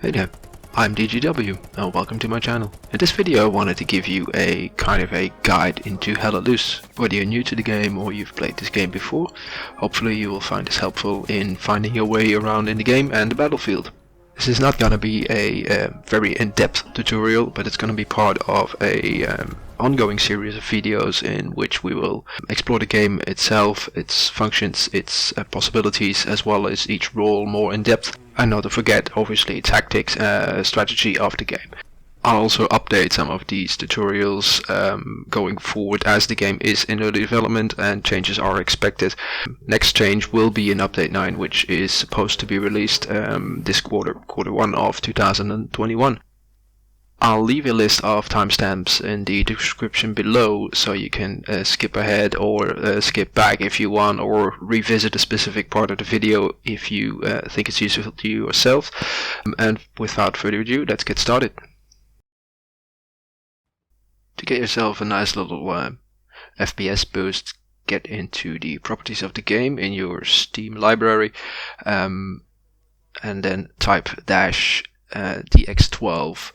Hey there, I'm DGW and welcome to my channel. In this video I wanted to give you a kind of a guide into Hell Let Loose. Whether you're new to the game or you've played this game before, hopefully you will find this helpful in finding your way around in the game and the battlefield. This is not going to be a very in-depth tutorial, but it's going to be part of a ongoing series of videos in which we will explore the game itself, its functions, its possibilities, as well as each role more in depth. And not to forget, obviously, tactics, strategy of the game. I'll also update some of these tutorials going forward as the game is in early development and changes are expected. Next change will be in update 9, which is supposed to be released this quarter 1 of 2021. I'll leave a list of timestamps in the description below, so you can skip ahead or skip back if you want, or revisit a specific part of the video if you think it's useful to you yourself. And without further ado, let's get started. To get yourself a nice little FPS boost, get into the properties of the game in your Steam library, and then type -DX-12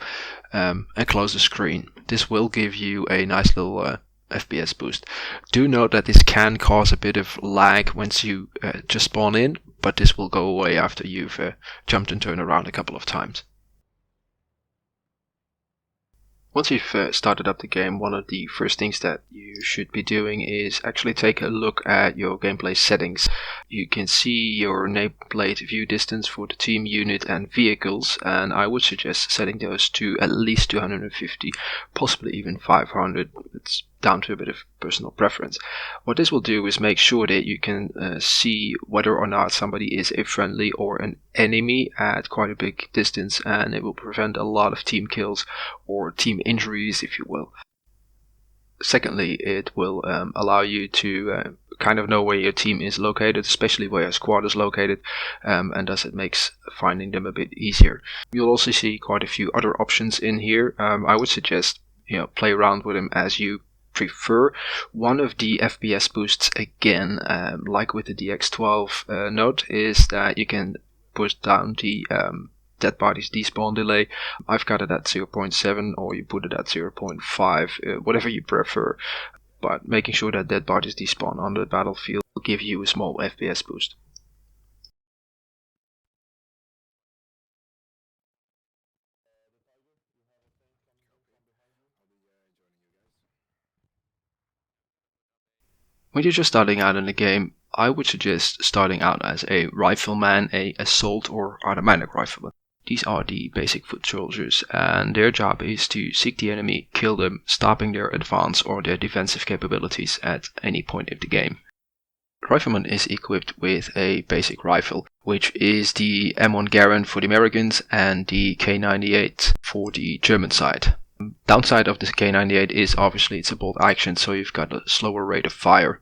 and close the screen. This will give you a nice little FPS boost. Do note that this can cause a bit of lag once you just spawn in, but this will go away after you've jumped and turned around a couple of times. Once you've started up the game, one of the first things that you should be doing is actually take a look at your gameplay settings. You can see your nameplate view distance for the team, unit and vehicles, and I would suggest setting those to at least 250, possibly even 500. It's down to a bit of personal preference. What this will do is make sure that you can see whether or not somebody is a friendly or an enemy at quite a big distance, and it will prevent a lot of team kills or team injuries, if you will. Secondly, it will allow you to kind of know where your team is located, especially where your squad is located, and thus it makes finding them a bit easier. You'll also see quite a few other options in here. I would suggest play around with them as you prefer. One of the FPS boosts, again, like with the DX-12 note, is that you can push down the dead bodies despawn delay. I've got it at 0.7, or you put it at 0.5, whatever you prefer, but making sure that dead bodies despawn on the battlefield will give you a small FPS boost. When you're just starting out in the game, I would suggest starting out as a Rifleman, a assault or automatic rifleman. These are the basic foot soldiers, and their job is to seek the enemy, kill them, stopping their advance or their defensive capabilities at any point in the game. Rifleman is equipped with a basic rifle, which is the M1 Garrison for the Americans and the K98 for the German side. Downside of this K98 is obviously it's a bolt action, so you've got a slower rate of fire.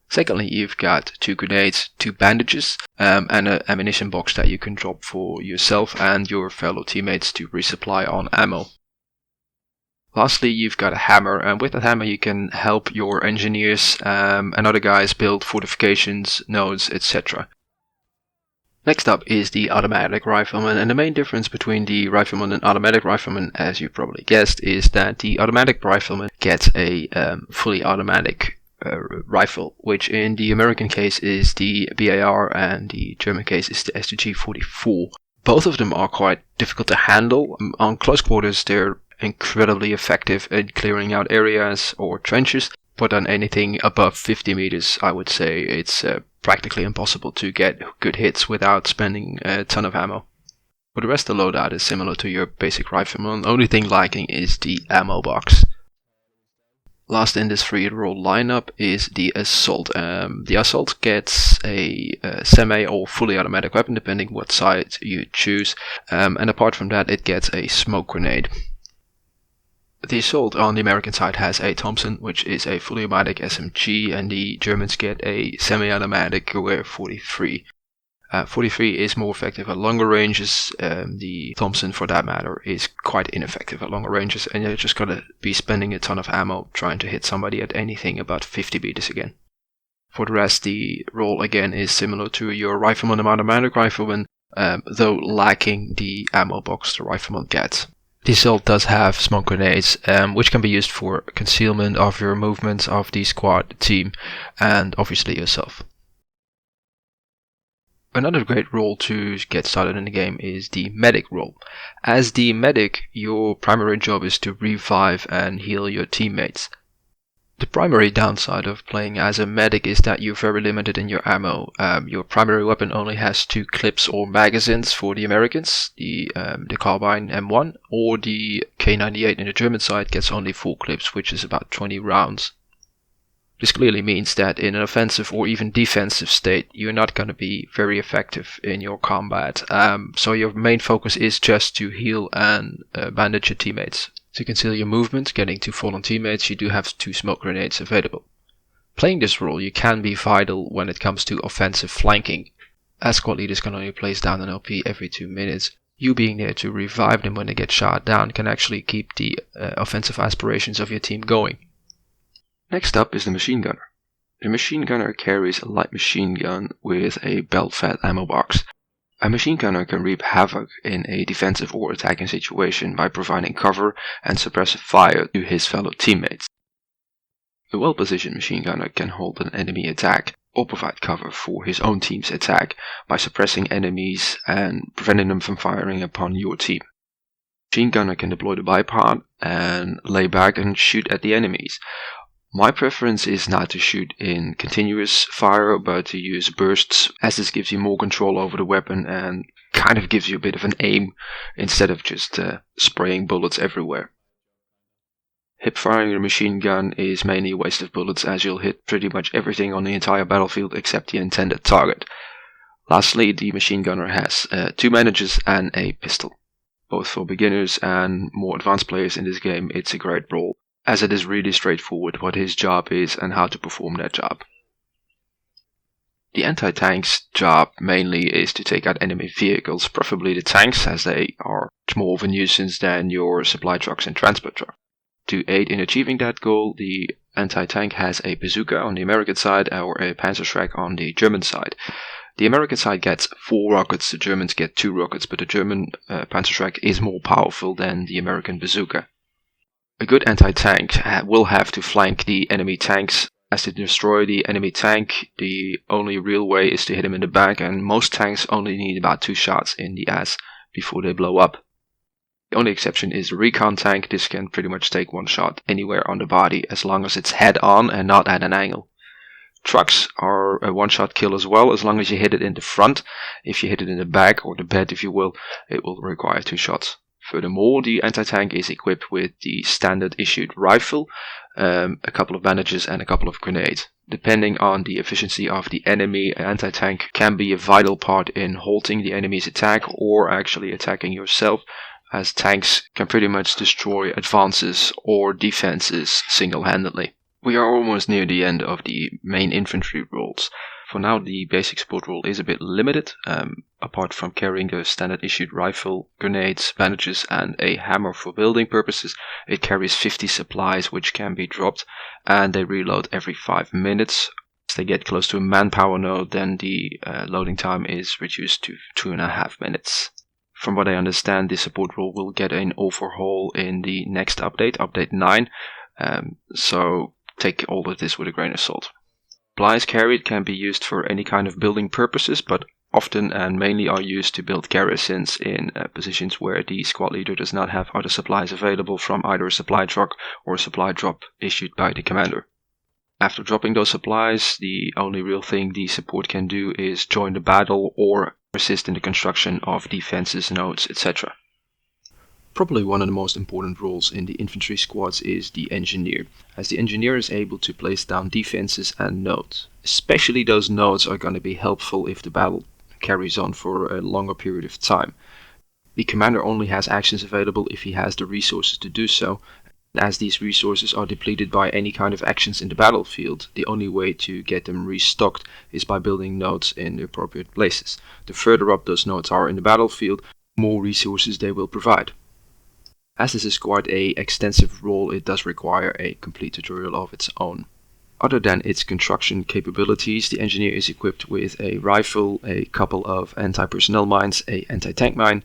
Secondly, you've got 2 grenades, 2 bandages, and an ammunition box that you can drop for yourself and your fellow teammates to resupply on ammo. Lastly, you've got a hammer, and with that hammer you can help your engineers and other guys build fortifications, nodes, etc. Next up is the automatic rifleman, and the main difference between the rifleman and automatic rifleman, as you probably guessed, is that the automatic rifleman gets a fully automatic rifle, which in the American case is the BAR and the German case is the STG-44. Both of them are quite difficult to handle. On close quarters they're incredibly effective in clearing out areas or trenches, but on anything above 50 meters I would say it's practically impossible to get good hits without spending a ton of ammo. For the rest, the loadout is similar to your basic rifleman. The only thing lacking is the ammo box. Last in this 3-role lineup is the assault. The assault gets a semi or fully automatic weapon depending what side you choose, and apart from that it gets a smoke grenade. The assault on the American side has a Thompson, which is a fully automatic SMG, and the Germans get a semi-automatic Gewehr 43. 43 is more effective at longer ranges. The Thompson, for that matter, is quite ineffective at longer ranges, and you're just gonna be spending a ton of ammo trying to hit somebody at anything about 50 meters again. For the rest, the role again is similar to your Rifleman and automatic rifleman. though lacking the ammo box the Rifleman gets. The assault does have smoke grenades, which can be used for concealment of your movements of the squad, team, and obviously yourself. Another great role to get started in the game is the medic role. As the medic, your primary job is to revive and heal your teammates. The primary downside of playing as a medic is that you're very limited in your ammo. Your primary weapon only has 2 clips or magazines for the Americans, the carbine M1, or the K98 in the German side gets only 4 clips, which is about 20 rounds. This clearly means that in an offensive or even defensive state, you're not going to be very effective in your combat. So your main focus is just to heal and bandage your teammates. To conceal your movement, getting to fallen teammates, you do have 2 smoke grenades available. Playing this role, you can be vital when it comes to offensive flanking. As squad leaders can only place down an LP every 2 minutes, you being there to revive them when they get shot down can actually keep the offensive aspirations of your team going. Next up is the machine gunner. The machine gunner carries a light machine gun with a belt-fed ammo box. A machine gunner can reap havoc in a defensive or attacking situation by providing cover and suppressive fire to his fellow teammates. A well-positioned machine gunner can hold an enemy attack or provide cover for his own team's attack by suppressing enemies and preventing them from firing upon your team. Machine gunner can deploy the bipod and lay back and shoot at the enemies. My preference is not to shoot in continuous fire, but to use bursts, as this gives you more control over the weapon and kind of gives you a bit of an aim instead of just spraying bullets everywhere. Hip firing a machine gun is mainly a waste of bullets, as you'll hit pretty much everything on the entire battlefield except the intended target. Lastly, the machine gunner has 2 bandages and a pistol. Both for beginners and more advanced players in this game, it's a great role, as it is really straightforward what his job is and how to perform that job. The anti-tank's job mainly is to take out enemy vehicles, preferably the tanks, as they are much more of a nuisance than your supply trucks and transport trucks. To aid in achieving that goal, the anti-tank has a bazooka on the American side or a Panzerschreck on the German side. The American side gets 4 rockets, the Germans get 2 rockets, but the German Panzerschreck is more powerful than the American bazooka. A good anti-tank will have to flank the enemy tanks, as to destroy the enemy tank, the only real way is to hit him in the back, and most tanks only need about 2 shots in the ass before they blow up. The only exception is the Recon tank. This can pretty much take 1 shot anywhere on the body as long as it's head on and not at an angle. Trucks are a 1-shot kill as well, as long as you hit it in the front. If you hit it in the back, or the bed if you will, it will require 2 shots. Furthermore, the anti-tank is equipped with the standard issued rifle, a couple of bandages and a couple of grenades. Depending on the efficiency of the enemy, an anti-tank can be a vital part in halting the enemy's attack or actually attacking yourself, as tanks can pretty much destroy advances or defenses single-handedly. We are almost near the end of the main infantry roles. For now, the basic support role is a bit limited. Apart from carrying the standard issued rifle, grenades, bandages and a hammer for building purposes, it carries 50 supplies which can be dropped, and they reload every 5 minutes. As they get close to a manpower node, then the loading time is reduced to 2.5 minutes. From what I understand, the support role will get an overhaul in the next update, update 9, so take all of this with a grain of salt. Supplies carried can be used for any kind of building purposes, but often and mainly are used to build garrisons in positions where the squad leader does not have other supplies available from either a supply truck or a supply drop issued by the commander. After dropping those supplies, the only real thing the support can do is join the battle or assist in the construction of defenses, nodes, etc. Probably one of the most important roles in the infantry squads is the engineer, as the engineer is able to place down defenses and nodes. Especially those nodes are going to be helpful if the battle carries on for a longer period of time. The commander only has actions available if he has the resources to do so. As these resources are depleted by any kind of actions in the battlefield, the only way to get them restocked is by building nodes in the appropriate places. The further up those nodes are in the battlefield, the more resources they will provide. As this is quite an extensive role, it does require a complete tutorial of its own. Other than its construction capabilities, the engineer is equipped with a rifle, a couple of anti-personnel mines, a anti-tank mine,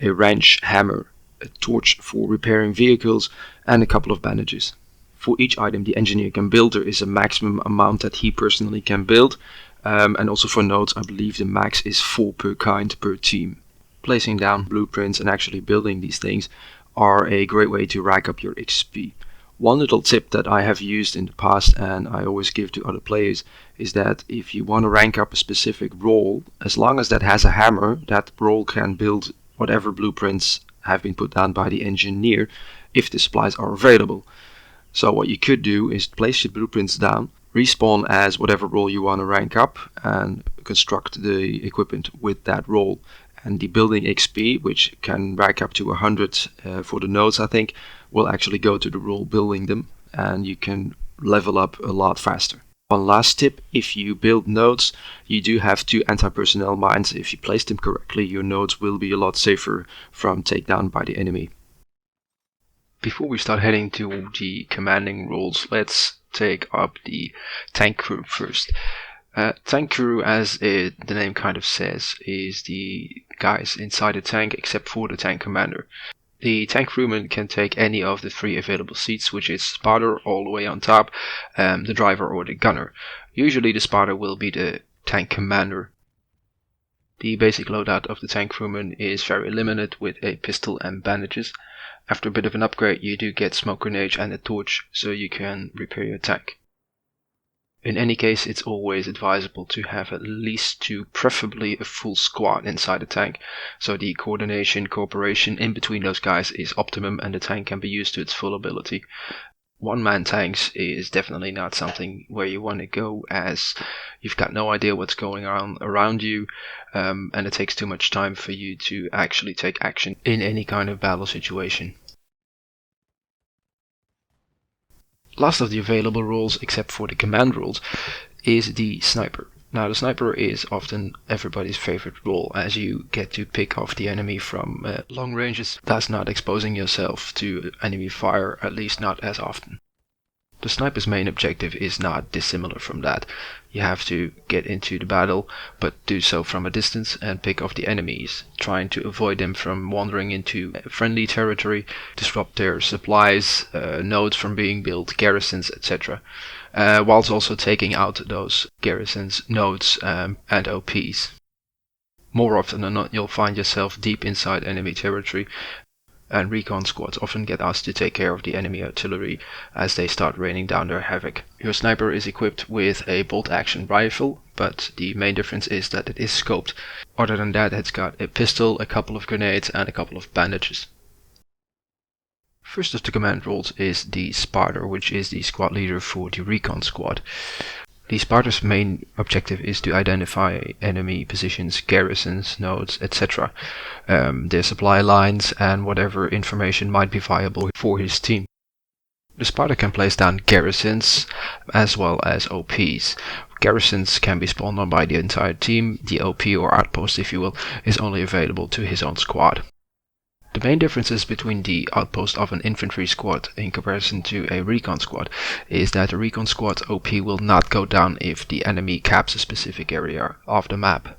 a wrench, hammer, a torch for repairing vehicles, and a couple of bandages. For each item the engineer can build, there is a maximum amount that he personally can build, and also for notes, I believe the max is 4 per kind per team. Placing down blueprints and actually building these things are a great way to rack up your XP. One little tip that I have used in the past and I always give to other players is that if you want to rank up a specific role, as long as that has a hammer, that role can build whatever blueprints have been put down by the engineer if the supplies are available. So what you could do is place your blueprints down, respawn as whatever role you want to rank up, and construct the equipment with that role. And the building XP, which can rack up to 100 for the nodes, I think, will actually go to the role building them, and you can level up a lot faster. One last tip, if you build nodes, you do have 2 anti-personnel mines. If you place them correctly, your nodes will be a lot safer from takedown by the enemy. Before we start heading to the commanding roles, let's take up the tank crew first. Tank crew, as the name kind of says, is the guys inside the tank except for the tank commander. The tank crewman can take any of the 3 available seats, which is spotter all the way on top, the driver or the gunner. Usually the spotter will be the tank commander. The basic loadout of the tank crewman is very limited with a pistol and bandages. After a bit of an upgrade you do get smoke grenades and a torch, so you can repair your tank. In any case, it's always advisable to have at least 2, preferably a full squad inside the tank, so the cooperation in between those guys is optimum and the tank can be used to its full ability. One-man tanks is definitely not something where you want to go, as you've got no idea what's going on around you, and it takes too much time for you to actually take action in any kind of battle situation. Last of the available roles, except for the command roles, is the sniper. Now the sniper is often everybody's favorite role, as you get to pick off the enemy from long ranges, thus not exposing yourself to enemy fire, at least not as often. The sniper's main objective is not dissimilar from that. You have to get into the battle, but do so from a distance and pick off the enemies, trying to avoid them from wandering into friendly territory, disrupt their supplies, nodes from being built, garrisons, etc. Whilst also taking out those garrisons, nodes, and OPs. More often than not, you'll find yourself deep inside enemy territory, and recon squads often get asked to take care of the enemy artillery as they start raining down their havoc. Your sniper is equipped with a bolt-action rifle, but the main difference is that it is scoped. Other than that, it's got a pistol, a couple of grenades, and a couple of bandages. First of the command roles is the spotter, which is the squad leader for the recon squad. The spotter's main objective is to identify enemy positions, garrisons, nodes, etc., their supply lines, and whatever information might be viable for his team. The spotter can place down garrisons as well as OPs. Garrisons can be spawned on by the entire team. The OP, or outpost if you will, is only available to his own squad. The main differences between the outpost of an infantry squad in comparison to a recon squad is that the recon squad OP will not go down if the enemy caps a specific area of the map.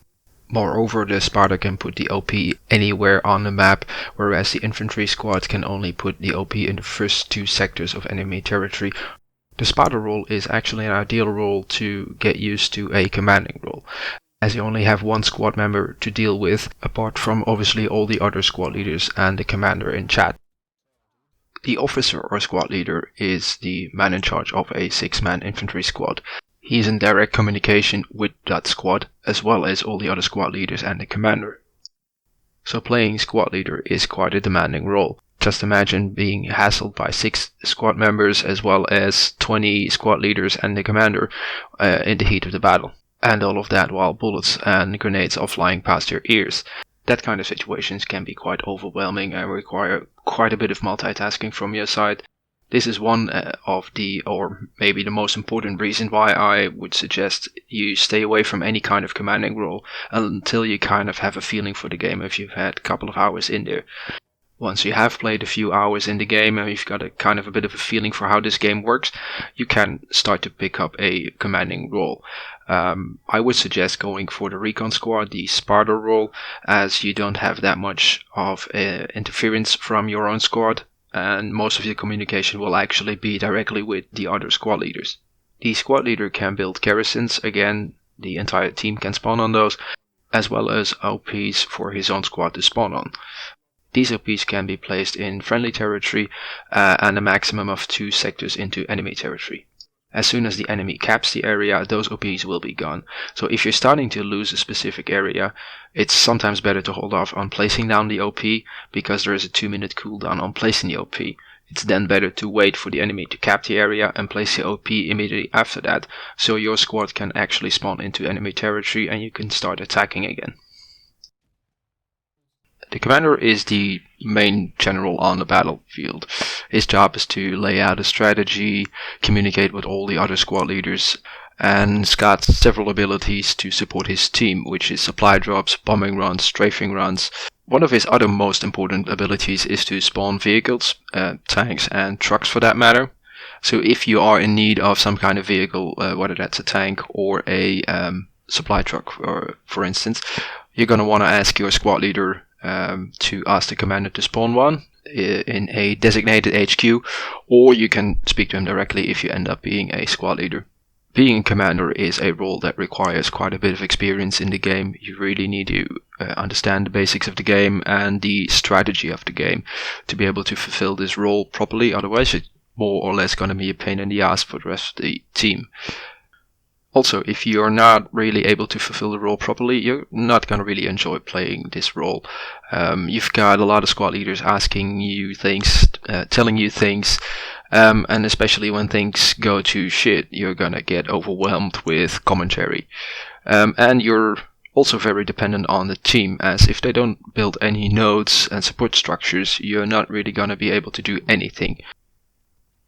Moreover, the spotter can put the OP anywhere on the map, whereas the infantry squad can only put the OP in the first 2 sectors of enemy territory. The spotter role is actually an ideal role to get used to a commanding role, as you only have 1 squad member to deal with, apart from obviously all the other squad leaders and the commander in chat. The officer or squad leader is the man in charge of a 6-man infantry squad. He is in direct communication with that squad, as well as all the other squad leaders and the commander. So playing squad leader is quite a demanding role. Just imagine being hassled by 6 squad members as well as 20 squad leaders and the commander in the heat of the battle. And all of that while bullets and grenades are flying past your ears. That kind of situations can be quite overwhelming and require quite a bit of multitasking from your side. This is one of the, or maybe the most important reason why I would suggest you stay away from any kind of commanding role until you kind of have a feeling for the game if you've had a couple of hours in there. Once you have played a few hours in the game and you've got a kind of a bit of a feeling for how this game works, you can start to pick up a commanding role. I would suggest going for the Recon squad, the Sparta role, as you don't have that much of interference from your own squad, and most of your communication will actually be directly with the other squad leaders. The squad leader can build garrisons, again, the entire team can spawn on those, as well as OPs for his own squad to spawn on. These OPs can be placed in friendly territory and a maximum of 2 sectors into enemy territory. As soon as the enemy caps the area, those OPs will be gone. So if you're starting to lose a specific area, it's sometimes better to hold off on placing down the OP, because there is a 2-minute cooldown on placing the OP. It's then better to wait for the enemy to cap the area and place the OP immediately after that, so your squad can actually spawn into enemy territory and you can start attacking again. The commander is the main general on the battlefield. His job is to lay out a strategy, communicate with all the other squad leaders, and he's got several abilities to support his team, which is supply drops, bombing runs, strafing runs. One of his other most important abilities is to spawn vehicles, tanks and trucks for that matter. So if you are in need of some kind of vehicle, whether that's a tank or a supply truck, for instance, you're going to want to ask your squad leader to ask the commander to spawn one in a designated HQ, or you can speak to him directly if you end up being a squad leader. Being a commander is a role that requires quite a bit of experience in the game. You really need to understand the basics of the game and the strategy of the game to be able to fulfill this role properly, otherwise it's more or less going to be a pain in the ass for the rest of the team. Also, if you're not really able to fulfill the role properly, you're not going to really enjoy playing this role. You've got a lot of squad leaders asking you things, telling you things, and especially when things go to shit, you're going to get overwhelmed with commentary. And you're also very dependent on the team, as if they don't build any nodes and support structures, you're not really going to be able to do anything.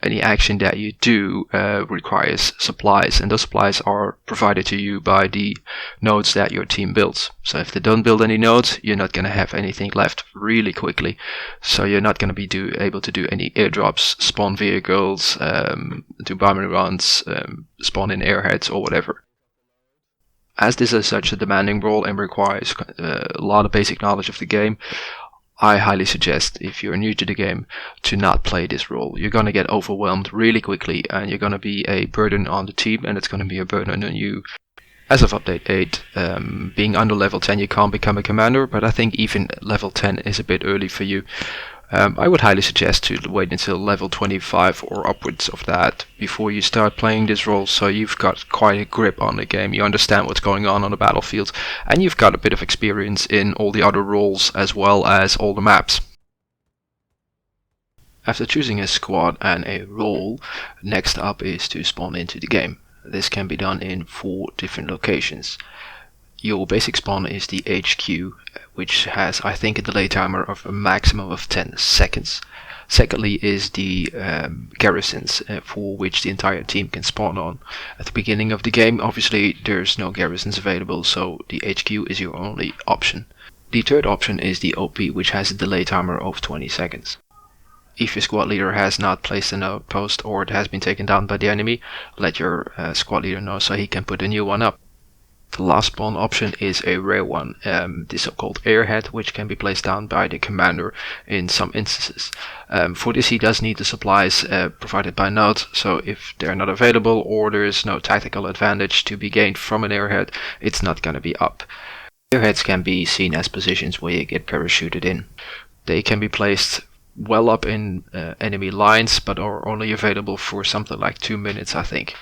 Any action that you do requires supplies, and those supplies are provided to you by the nodes that your team builds. So if they don't build any nodes, you're not going to have anything left really quickly. So you're not going to be able to do any airdrops, spawn vehicles, do bombing runs, spawn in airheads or whatever. As this is such a demanding role and requires a lot of basic knowledge of the game, I highly suggest, if you're new to the game, to not play this role. You're going to get overwhelmed really quickly, and you're going to be a burden on the team, and it's going to be a burden on you. As of update 8, being under level 10 you can't become a commander, but I think even level 10 is a bit early for you. I would highly suggest to wait until level 25 or upwards of that before you start playing this role, so you've got quite a grip on the game, you understand what's going on the battlefield, and you've got a bit of experience in all the other roles as well as all the maps. After choosing a squad and a role, next up is to spawn into the game. This can be done in 4 different locations. Your basic spawn is the HQ, which has, I think, a delay timer of a maximum of 10 seconds. Secondly is the garrisons, for which the entire team can spawn on. At the beginning of the game, obviously, there's no garrisons available, so the HQ is your only option. The third option is the OP, which has a delay timer of 20 seconds. If your squad leader has not placed an outpost or it has been taken down by the enemy, let your squad leader know so he can put a new one up. The last spawn option is a rare one, the so-called Airhead, which can be placed down by the commander in some instances. For this he does need the supplies provided by nodes, so if they're not available or there is no tactical advantage to be gained from an Airhead, it's not going to be up. Airheads can be seen as positions where you get parachuted in. They can be placed well up in enemy lines, but are only available for something like 2 minutes, I think.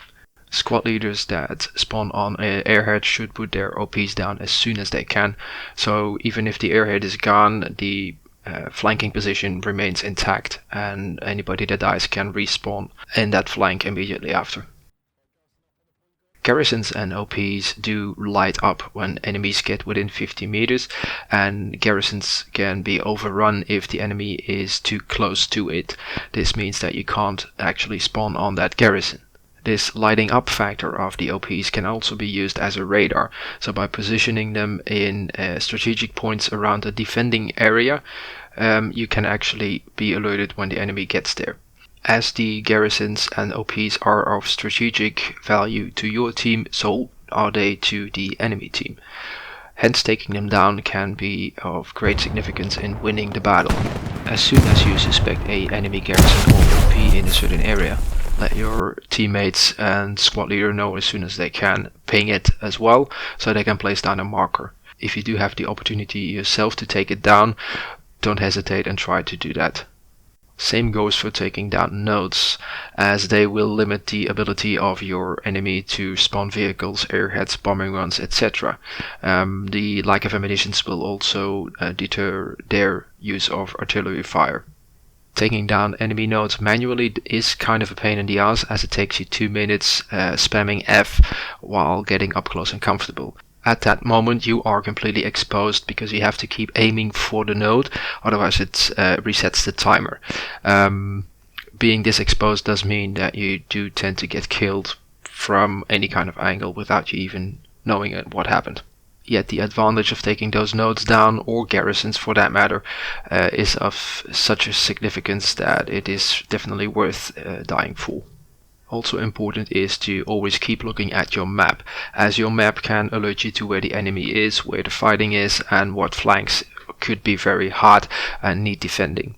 Squad leaders that spawn on an Airhead should put their OPs down as soon as they can, so even if the Airhead is gone, the flanking position remains intact and anybody that dies can respawn in that flank immediately after. Garrisons and OPs do light up when enemies get within 50 meters, and garrisons can be overrun if the enemy is too close to it. This means that you can't actually spawn on that garrison. This lighting up factor of the OPs can also be used as a radar, so by positioning them in strategic points around a defending area, you can actually be alerted when the enemy gets there. As the garrisons and OPs are of strategic value to your team, so are they to the enemy team. Hence, taking them down can be of great significance in winning the battle. As soon as you suspect an enemy garrison or OP in a certain area, let your teammates and squad leader know as soon as they can. Ping it as well, so they can place down a marker. If you do have the opportunity yourself to take it down, don't hesitate and try to do that. Same goes for taking down nodes, as they will limit the ability of your enemy to spawn vehicles, airheads, bombing runs, etc. The lack of ammunitions will also deter their use of artillery fire. Taking down enemy nodes manually is kind of a pain in the ass, as it takes you 2 minutes spamming F while getting up close and comfortable. At that moment you are completely exposed because you have to keep aiming for the node, otherwise it resets the timer. Being this exposed does mean that you do tend to get killed from any kind of angle without you even knowing what happened. Yet the advantage of taking those nodes down, or garrisons for that matter, is of such a significance that it is definitely worth dying for. Also important is to always keep looking at your map, as your map can alert you to where the enemy is, where the fighting is, and what flanks could be very hard and need defending.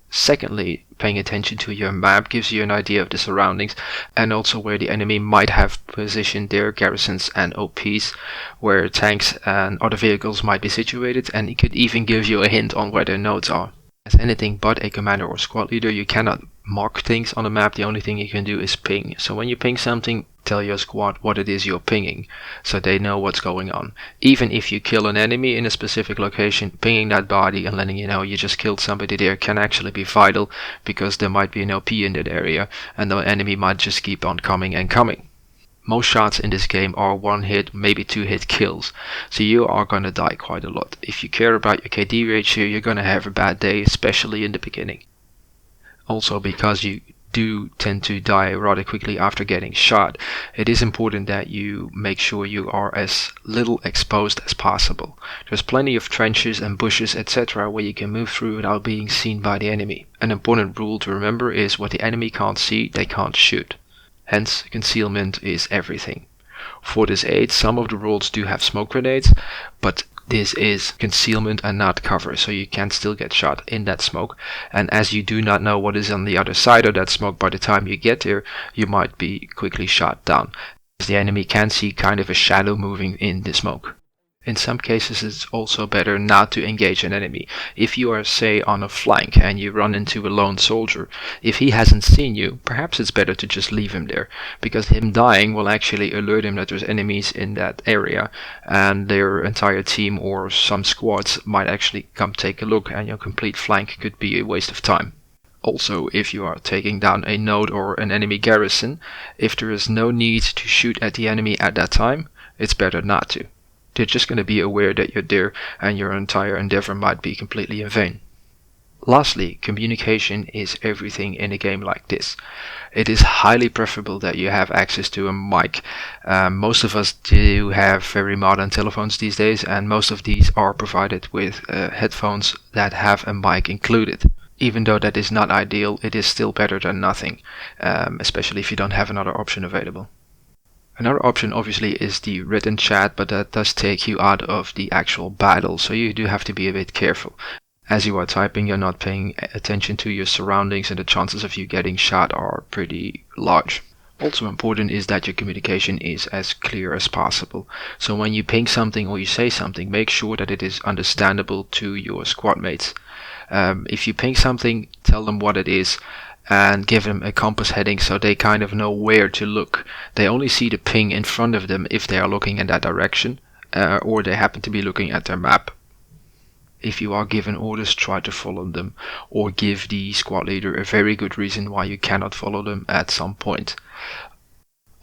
Secondly, paying attention to your map gives you an idea of the surroundings and also where the enemy might have positioned their garrisons and OPs, where tanks and other vehicles might be situated, and it could even give you a hint on where their nodes are. As anything but a commander or squad leader, you cannot mark things on the map. The only thing you can do is ping. So when you ping something, tell your squad what it is you're pinging, so they know what's going on. Even if you kill an enemy in a specific location, pinging that body and letting you know you just killed somebody there can actually be vital, because there might be an OP in that area and the enemy might just keep on coming and coming. Most shots in this game are 1-hit, maybe 2-hit kills, so you are gonna die quite a lot. If you care about your KD ratio, you're gonna have a bad day, especially in the beginning. Also, because you do tend to die rather quickly after getting shot, it is important that you make sure you are as little exposed as possible. There's plenty of trenches and bushes, etc. where you can move through without being seen by the enemy. An important rule to remember is what the enemy can't see, they can't shoot. Hence, concealment is everything. For this aid, some of the roles do have smoke grenades, but this is concealment and not cover, so you can still get shot in that smoke. And as you do not know what is on the other side of that smoke by the time you get there, you might be quickly shot down, as the enemy can see kind of a shadow moving in the smoke. In some cases it's also better not to engage an enemy. If you are, say, on a flank and you run into a lone soldier, if he hasn't seen you, perhaps it's better to just leave him there, because him dying will actually alert him that there's enemies in that area, and their entire team or some squads might actually come take a look, and your complete flank could be a waste of time. Also, if you are taking down a node or an enemy garrison, if there is no need to shoot at the enemy at that time, it's better not to. They're just going to be aware that you're there, and your entire endeavor might be completely in vain. Lastly, communication is everything in a game like this. It is highly preferable that you have access to a mic. Most of us do have very modern telephones these days, and most of these are provided with headphones that have a mic included. Even though that is not ideal, it is still better than nothing, especially if you don't have another option available. Another option obviously is the written chat, but that does take you out of the actual battle, so you do have to be a bit careful. As you are typing, you're not paying attention to your surroundings, and the chances of you getting shot are pretty large. Also important is that your communication is as clear as possible. So when you ping something or you say something, make sure that it is understandable to your squad mates. If you ping something, tell them what it is, and give them a compass heading so they kind of know where to look. They only see the ping in front of them if they are looking in that direction, or they happen to be looking at their map. If you are given orders, try to follow them, or give the squad leader a very good reason why you cannot follow them at some point.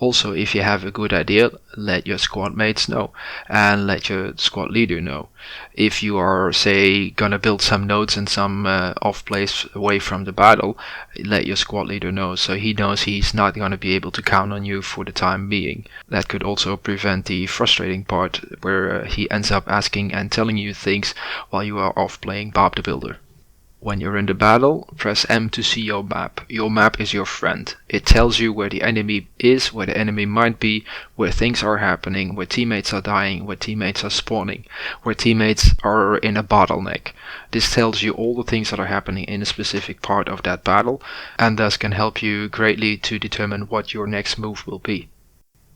Also, if you have a good idea, let your squad mates know, and let your squad leader know. If you are, say, gonna build some nodes in some off place away from the battle, let your squad leader know, so he knows he's not gonna be able to count on you for the time being. That could also prevent the frustrating part where he ends up asking and telling you things while you are off playing Bob the Builder. When you're in the battle, press M to see your map. Your map is your friend. It tells you where the enemy is, where the enemy might be, where things are happening, where teammates are dying, where teammates are spawning, where teammates are in a bottleneck. This tells you all the things that are happening in a specific part of that battle, and thus can help you greatly to determine what your next move will be.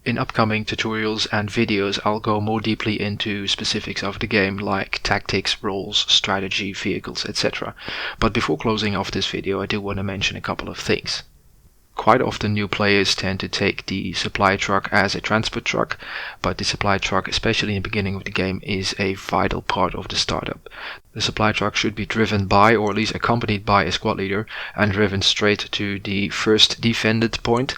In upcoming tutorials and videos, I'll go more deeply into specifics of the game, like tactics, roles, strategy, vehicles, etc. But before closing off this video, I do want to mention a couple of things. Quite often new players tend to take the supply truck as a transport truck, but the supply truck, especially in the beginning of the game, is a vital part of the startup. The supply truck should be driven by, or at least accompanied by, a squad leader and driven straight to the first defended point,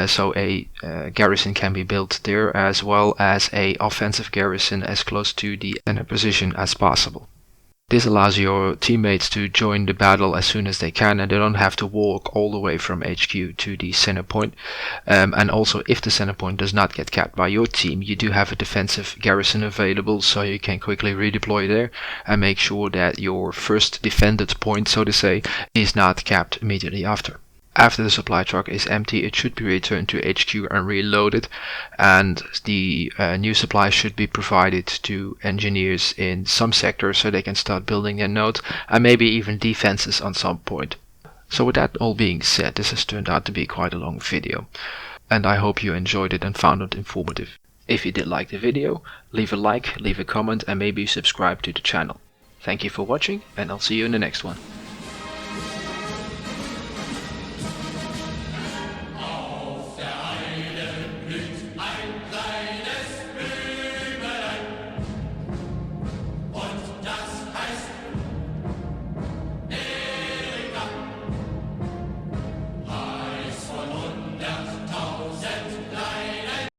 so a garrison can be built there, as well as a offensive garrison as close to the center position as possible. This allows your teammates to join the battle as soon as they can, and they don't have to walk all the way from HQ to the center point. And also, if the center point does not get capped by your team, you do have a defensive garrison available, so you can quickly redeploy there and make sure that your first defended point, so to say, is not capped immediately after. After the supply truck is empty, it should be returned to HQ and reloaded, and the new supply should be provided to engineers in some sectors so they can start building their nodes and maybe even defenses on some point. So with that all being said, this has turned out to be quite a long video, and I hope you enjoyed it and found it informative. If you did like the video, leave a like, leave a comment, and maybe subscribe to the channel. Thank you for watching, and I'll see you in the next one.